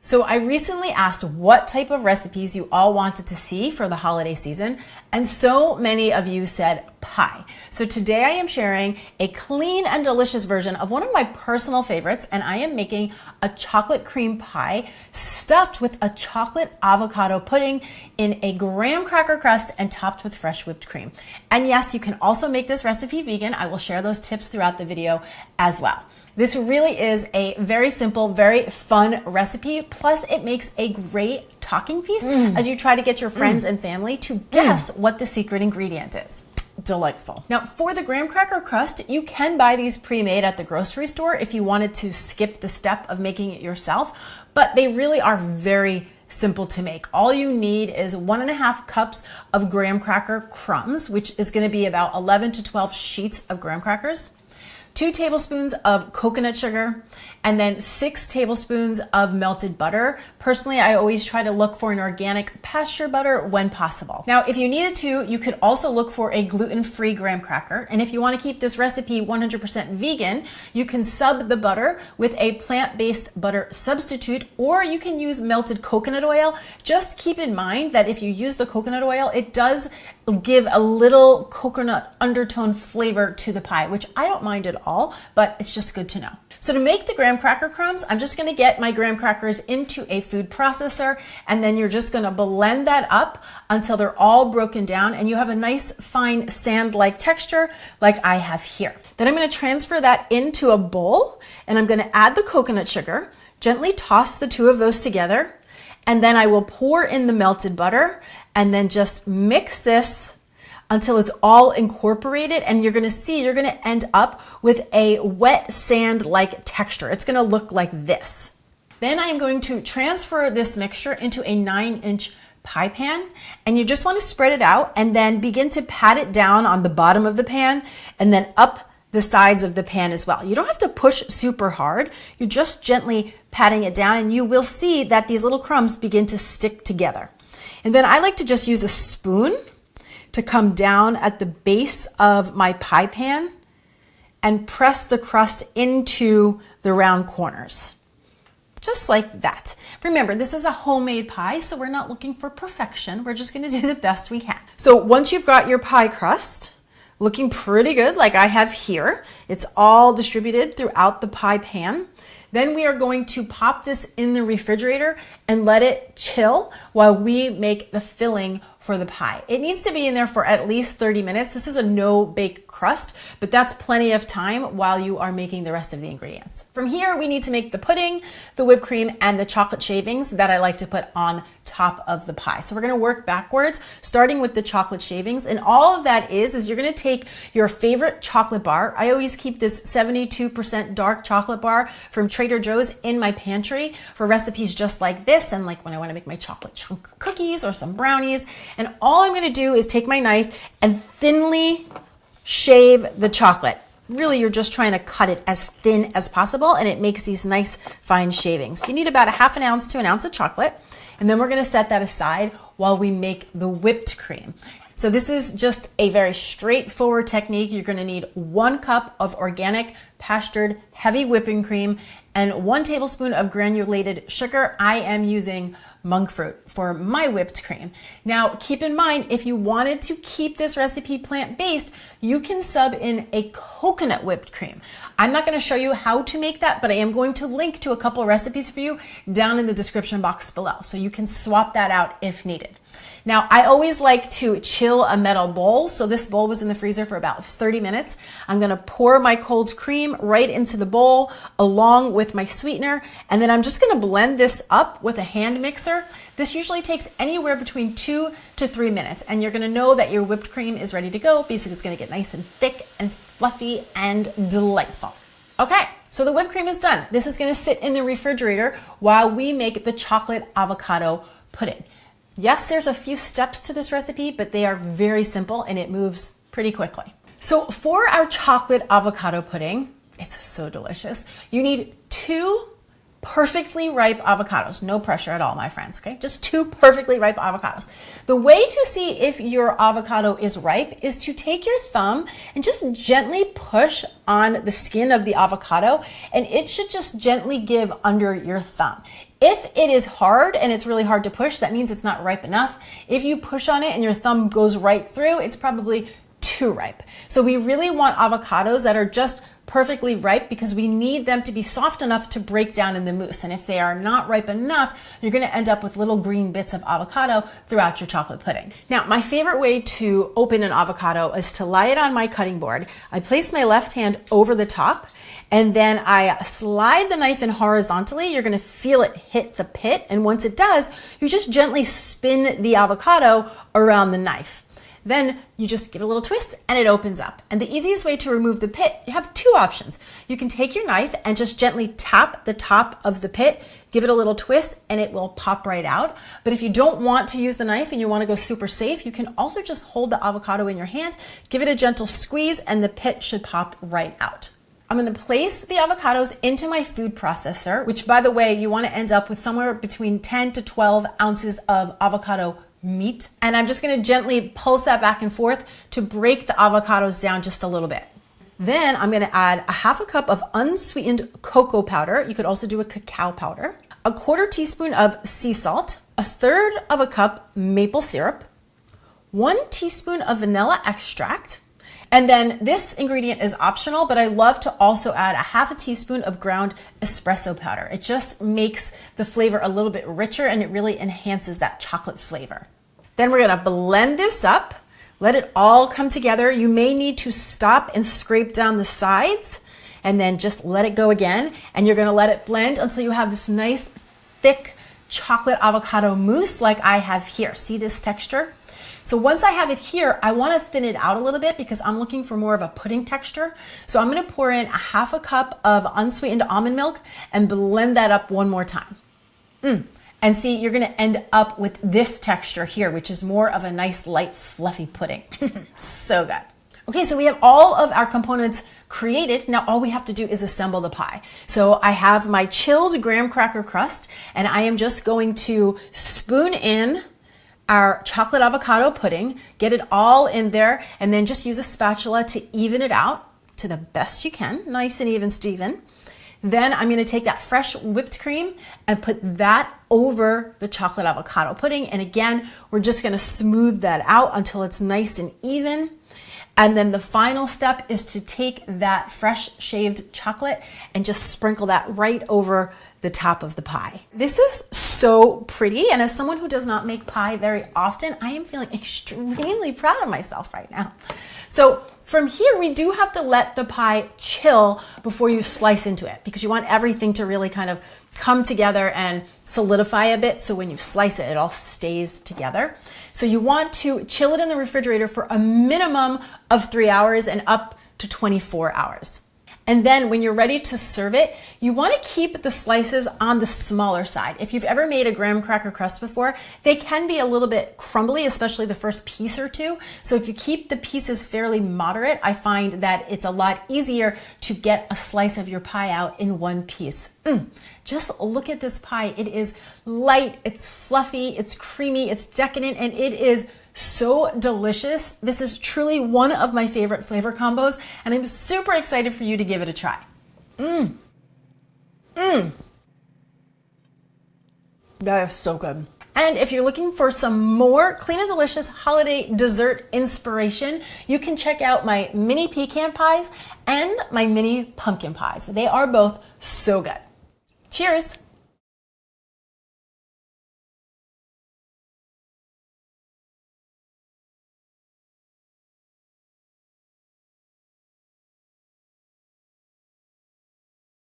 So I recently asked what type of recipes you all wanted to see for the holiday season, and so many of you said pie. So today I am sharing a clean and delicious version of one of my personal favorites, and I am making a chocolate cream pie stuffed with a chocolate avocado pudding in a graham cracker crust and topped with fresh whipped cream. And yes, you can also make this recipe vegan. I will share those tips throughout the video as well. This really is a very simple, very fun recipe. Plus, it makes a great talking piece as you try to get your friends and family to guess what the secret ingredient is. Delightful. Now, for the graham cracker crust, you can buy these pre-made at the grocery store if you wanted to skip the step of making it yourself, but they really are very simple to make. All you need is 1.5 cups of graham cracker crumbs, which is going to be about 11 to 12 sheets of graham crackers, 2 tablespoons of coconut sugar, and then 6 tablespoons of melted butter. Personally, I always try to look for an organic pasture butter when possible. Now, if you needed to, you could also look for a gluten-free graham cracker. And if you want to keep this recipe 100% vegan, you can sub the butter with a plant-based butter substitute, or you can use melted coconut oil. Just keep in mind that if you use the coconut oil, it does give a little coconut undertone flavor to the pie, which I don't mind at all, but it's just good to know. So to make the graham cracker crumbs, I'm just going to get my graham crackers into a food processor, and then you're just going to blend that up until they're all broken down and you have a nice fine sand-like texture like I have here. Then I'm going to transfer that into a bowl, and I'm going to add the coconut sugar, gently toss the two of those together, and then I will pour in the melted butter and then just mix this until it's all incorporated, and you're gonna see you're gonna end up with a wet sand-like texture. It's gonna look like this. Then I am going to transfer this mixture into a 9-inch pie pan, and you just wanna spread it out and then begin to pat it down on the bottom of the pan and then up the sides of the pan as well. You don't have to push super hard. You're just gently patting it down, and you will see that these little crumbs begin to stick together. And then I like to just use a spoon to come down at the base of my pie pan and press the crust into the round corners. Just like that. Remember, this is a homemade pie, so we're not looking for perfection. We're just gonna do the best we can. So once you've got your pie crust looking pretty good, like I have here, it's all distributed throughout the pie pan. Then we are going to pop this in the refrigerator and let it chill while we make the filling for the pie. It needs to be in there for at least 30 minutes. This is a no-bake crust, but that's plenty of time while you are making the rest of the ingredients. From here, we need to make the pudding, the whipped cream, and the chocolate shavings that I like to put on top of the pie. So we're gonna work backwards, starting with the chocolate shavings. And all of that is you're gonna take your favorite chocolate bar. I always keep this 72% dark chocolate bar from Trader Joe's in my pantry for recipes just like this, and like when I wanna make my chocolate chunk cookies or some brownies. And all I'm gonna do is take my knife and thinly shave the chocolate. Really, you're just trying to cut it as thin as possible, and it makes these nice fine shavings. You need about 1/2 ounce to 1 ounce of chocolate, and then we're gonna set that aside while we make the whipped cream. So this is just a very straightforward technique. You're gonna need 1 cup of organic pastured heavy whipping cream and 1 tablespoon of granulated sugar. I am using monk fruit for my whipped cream. Now, keep in mind, if you wanted to keep this recipe plant-based, you can sub in a coconut whipped cream. I'm not gonna show you how to make that, but I am going to link to a couple of recipes for you down in the description box below, so you can swap that out if needed. Now, I always like to chill a metal bowl, so this bowl was in the freezer for about 30 minutes. I'm gonna pour my cold cream right into the bowl along with my sweetener, and then I'm just gonna blend this up with a hand mixer. This usually takes anywhere between 2 to 3 minutes, and you're gonna know that your whipped cream is ready to go because it's gonna get nice and thick and fluffy and delightful. Okay, so the whipped cream is done. This is gonna sit in the refrigerator while we make the chocolate avocado pudding. Yes, there's a few steps to this recipe, but they are very simple and it moves pretty quickly. So for our chocolate avocado pudding, it's so delicious. You need 2 perfectly ripe avocados. No pressure at all, my friends, okay? Just 2 perfectly ripe avocados. The way to see if your avocado is ripe is to take your thumb and just gently push on the skin of the avocado, and it should just gently give under your thumb. If it is hard and it's really hard to push, that means it's not ripe enough. If you push on it and your thumb goes right through, it's probably too ripe. So we really want avocados that are just perfectly ripe because we need them to be soft enough to break down in the mousse. And if they are not ripe enough, you're going to end up with little green bits of avocado throughout your chocolate pudding. Now, my favorite way to open an avocado is to lie it on my cutting board. I place my left hand over the top and then I slide the knife in horizontally. You're going to feel it hit the pit. And once it does, you just gently spin the avocado around the knife. Then you just give it a little twist and it opens up. And the easiest way to remove the pit, you have two options. You can take your knife and just gently tap the top of the pit, give it a little twist, and it will pop right out. But if you don't want to use the knife and you want to go super safe, you can also just hold the avocado in your hand, give it a gentle squeeze, and the pit should pop right out. I'm going to place the avocados into my food processor, which, by the way, you want to end up with somewhere between 10 to 12 ounces of avocado meat. And I'm just going to gently pulse that back and forth to break the avocados down just a little bit. Then I'm going to add a half a cup of unsweetened cocoa powder. You could also do a cacao powder, a 1/4 teaspoon of sea salt, 1/3 of a cup maple syrup, 1 teaspoon of vanilla extract. And then this ingredient is optional, but I love to also add a half a teaspoon of ground espresso powder. It just makes the flavor a little bit richer and it really enhances that chocolate flavor. Then we're gonna blend this up, let it all come together. You may need to stop and scrape down the sides and then just let it go again. And you're gonna let it blend until you have this nice thick chocolate avocado mousse like I have here. See this texture? So once I have it here, I want to thin it out a little bit because I'm looking for more of a pudding texture. So I'm going to pour in a half a cup of unsweetened almond milk and blend that up one more time. And see, you're going to end up with this texture here, which is more of a nice, light, fluffy pudding. So good. Okay, so we have all of our components created. Now all we have to do is assemble the pie. So I have my chilled graham cracker crust, and I am just going to spoon in our chocolate avocado pudding, get it all in there, and then just use a spatula to even it out to the best you can, nice and even, Steven. Then I'm going to take that fresh whipped cream and put that over the chocolate avocado pudding. And again, we're just going to smooth that out until it's nice and even. And then the final step is to take that fresh shaved chocolate and just sprinkle that right over the top of the pie. This is so pretty, and as someone who does not make pie very often, I am feeling extremely proud of myself right now. So from here, we do have to let the pie chill before you slice into it because you want everything to really kind of come together and solidify a bit, so when you slice it, it all stays together. So you want to chill it in the refrigerator for a minimum of 3 hours and up to 24 hours. And then when you're ready to serve it, you want to keep the slices on the smaller side. If you've ever made a graham cracker crust before, they can be a little bit crumbly, especially the first piece or two. So if you keep the pieces fairly moderate, I find that it's a lot easier to get a slice of your pie out in one piece. Just look at this pie. It is light, it's fluffy, it's creamy, it's decadent, and it is so delicious. This is truly one of my favorite flavor combos, and I'm super excited for you to give it a try. That is so good. And if you're looking for some more clean and delicious holiday dessert inspiration, you can check out my mini pecan pies and my mini pumpkin pies. They are both so good. Cheers!